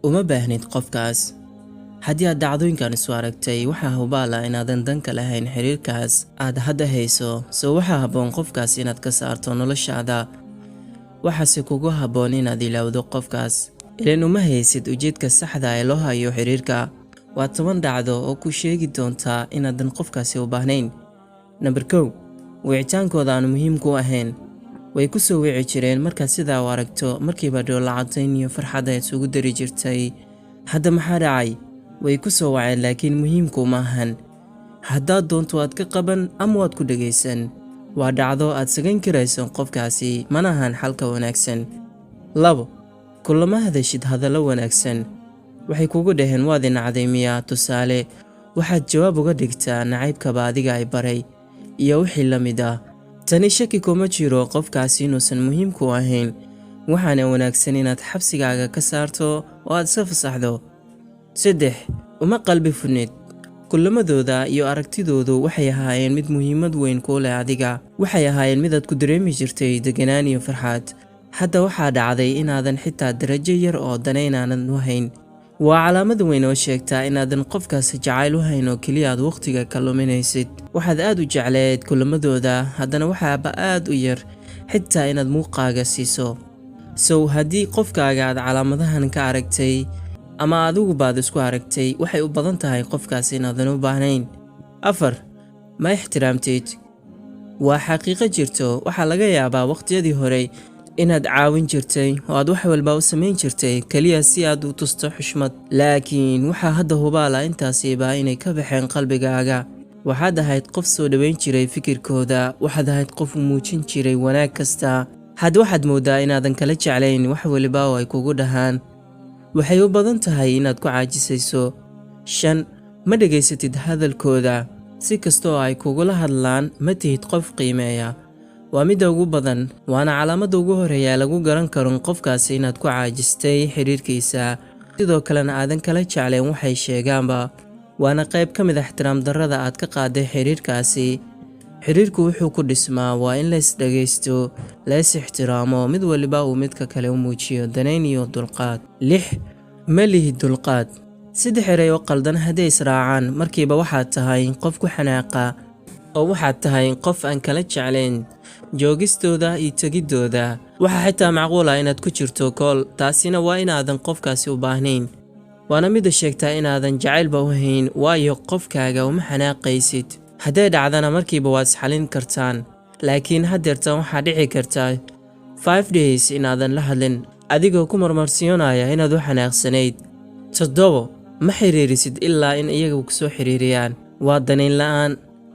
uma baahnid qofkaas. haddii aad dhacdooyinkan isu aragtay waxaa hubaal ah inaadan danka lahayn xiriirkaas aad hadda hayso, soo waxaa habboon qofkaas inaad ka saarto noloshaada. waxaase kugu habboon inaad ilaawdo qofkaas, ileen uma haysid ujeedka saxda ee loo hayo xiriirka. waa 10 dhacdo oo ku sheegi doontaa inaadan qofkaasi u baahnayn. Number 1, wicitaankooda aan muhiim ku ahayn. way ku soo wici jireen markaad sidaa u aragto, markiiba dhoolla-caddayn iyo farxad ay isugu dari jirtay. hadda maxaa dhacay? way ku soo waceen laakiin muhiimku ma ahan. haddaad doonto waad ka qaban ama waad ku dhegaysan. waa dhacdo aad sagayn karayso qofkaasi, mana ahan xalka wanaagsan. 2, kulama hadashid hadallo wanaagsan. waxay kugu dhaheen waad i nacday miyaa? tusaale, waxaad jawaab uga dhigtaa nacaybkaba adiga ay baray iyo wixii la mid ah. tani shaki kuma jiro qofkaasi inuusan muhiim ku ahayn, waxaana wanaagsan inaad xabsigaaga ka saarto oo aad iska fasaxdo. 3, uma qalbi furnid. kulamadooda iyo aragtidoodu waxay ahaayeen mid muhiimad weyn ku leh adiga. waxay ahaayeen mid aad ku dareemi jirtay deganaan iyo farxad. hadda waxaa dhacday inaadan xitaa darajo yar oo danaynaanan u hayn. waa calaamad weyn oo sheegtaa inaadan qofkaasi jacayl u hayn oo keliya aad wakhtiga ka luminaysid. waxaad aad u jecleed kulamadooda, haddana waxaaba aad u yar xitaa inaad muuqaaga siiso. sow haddii qofkaaga aad calaamadahan ka aragtay ama adigu baad isku aragtay, waxay u badan tahay qofkaasi inaadan u baahnayn. 4, ma ixtiraamtid. waa xaqiiqo jirto. waxaa laga yaabaa waqtiyadii hore inaad caawin jirtay oo aad wax walba u samayn jirtay kaliya si aad u tusto xushmad, laakiin waxaa hadda hubaala intaasiiba inay ka baxeen qalbigaaga. waxaad ahayd qof soo dhoweyn jiray fikirkooda, waxaad ahayd qof u muujin jiray wanaag kasta. hadda waxaad mooddaa inaadan kala jeclayn wax waliba oo ay kugu dhahaan. waxay u badan tahay inaad ku caajisayso. 5, ma dhegaysatid hadalkooda. si kasta oo ay kugula hadlaan, ma tihid qof qiimeeya. waa midda ugu badan, waana calaamadda ugu horeeya lagu garan karo qofkaasi inaad ku caajistay xiriirkiisa, sidoo kalena aadan kala jeclayn waxay sheegaanba. waana qayb ka mid ah ixtiraam darrada aad ka qaaday xiriirkaasi. xiriirku wuxuu ku dhismaa waa in la isdhagaysto, la is ixtiraamo, mid waliba uu midka kale u muujiyo danayn iyo dulqaad. 6, ma lihid dulqaad. 3 eray oo qaldan hadday israacaan, markiiba waxaad tahay qof ku xanaaqa, oo waxaad tahay qof aan kala jeclayn joogistooda iyo tegiddooda. waxaa xitaa macquul ah inaad ku jirto kool, taasina waa inaadan qofkaasi u baahnayn. waana midda sheegtaa inaadan jacaylba u hayn, waayo qofkaaga uma xanaaqaysid. hadday dhacdana markiiba waad isxalin kartaan, laakiin haddeertan waxaa dhici karta 5 days inaadan la hadlin adigoo ku marmarsiinaya inaad u xanaaqsanayd. 7, ma xiriirisid ilaa in iyagu ku soo xiriiriyaan. waa danayn la'aan,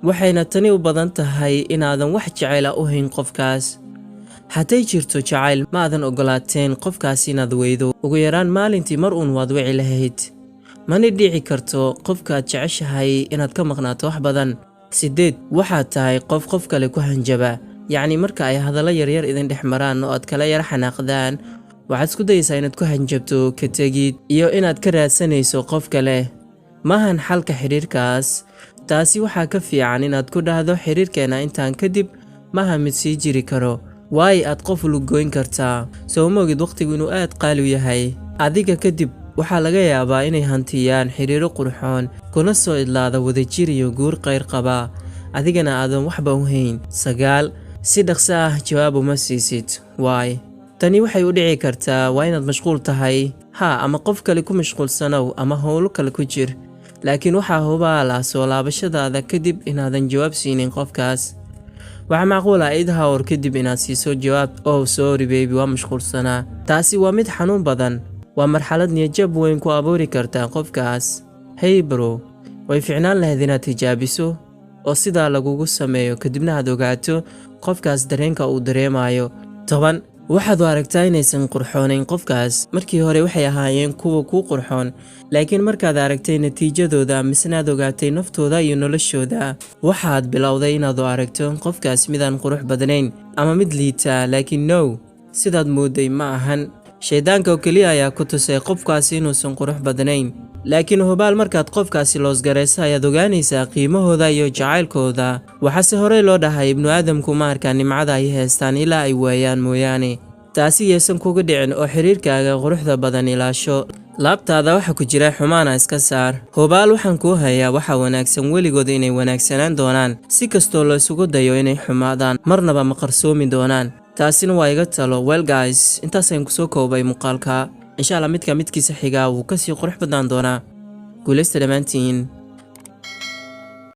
waxayna tani u badan tahay inaadan wax jacayl ah u hayn qofkaas. hadday jirto jacayl, ma aadan ogolaateen qofkaas inaad weydo. ugu yaraan maalintii mar uun waad wici lahayd. mana dhici karto qofkaad jeceshahay inaad ka maqnaato wax badan. 8, waxaad tahay qof kale ku hanjaba. yacni marka ay hadallo yaryar idin dhex maraan oo aad kala yara xanaaqdaan, waxaad isku dayaysaa inaad ku hanjabto ka tegid iyo inaad ka raadsanayso qof kale. maahan xalka xiriirkaas. taasi waxaa ka fiican inaad ku dhahdo xiriirkeena intaan kadib maaha mid sii jiri karo. waayo aad qof lugoyn kartaa, soo moogid waqtigu inuu aad qaali u yahay. adiga kadib waxaa laga yaabaa inay hantiyaan xiriiro qurxoon, kuna soo idlaada wadajir iyo guur qayr qaba, adigana aadan waxba u hayn. 9, si dhaqso ah jawaab uma siisid. waay tani waxay u dhici kartaa waa inaad mashquul tahay, ama qof kale ku mashquulsanow ama howlo kale ku jir, laakiin waxaa hubaala soo laabashadaada kadib inaadan jawaab siinin qofkaas. waxaa macquul ah 8 hour kadib inaad siiso jawaab, sorry baby, waa mashquulsanaa. taasi waa mid xanuun badan. waa marxalad niyadjab weyn ku abuuri karta qofkaas. hey bro, way ficnaan lahayd inaad tijaabiso oo sidaa lagugu sameeyo, kadibna aad ogaato qofkaas dareenka uu dareemayo. 10, waxaad u aragtaa inaysan qurxoonayn qofkaas. markii hore waxay ahaayeen kuwa kuu qurxoon, laakiin markaad aragtay natiijadooda misnaad ogaatay naftooda iyo noloshooda, waxaad bilowday inaad u aragto qofkaas midaan qurux badnayn ama mid liita. laakiin no, sidaad mooday ma ahan. shaydaanka oo keliya ayaa ku tusay qofkaasi inuusan qurux badnayn, laakiin hubaal markaad qofkaasi loosgaraysa ayaad ogaanaysaa qiimahooda iyo jacaylkooda. waxaase horey loo dhahay ibnu aadamku ma arkaan nimcada ay haystaan ilaa ay waayaan mooyaane. taasi yeesan kuga dhicin oo xiriirkaaga quruxda badan ilaasho, laabtaada waxa ku jira xumaana iska saar. Hubaal waxaan kuu hayaa waxa wanaagsan weligood inay wanaagsanaan doonaan, si kastoo la isugu dayo inay xumaadaan, marnaba ma qarsoomi doonaan. taasina waa iga talo. Well guys, intaasaan kusoo koobay muuqaalka. insha Allah midkiisa xiga wuu kasii qurux badnaan doonaa. guuleysta dhammaantiin.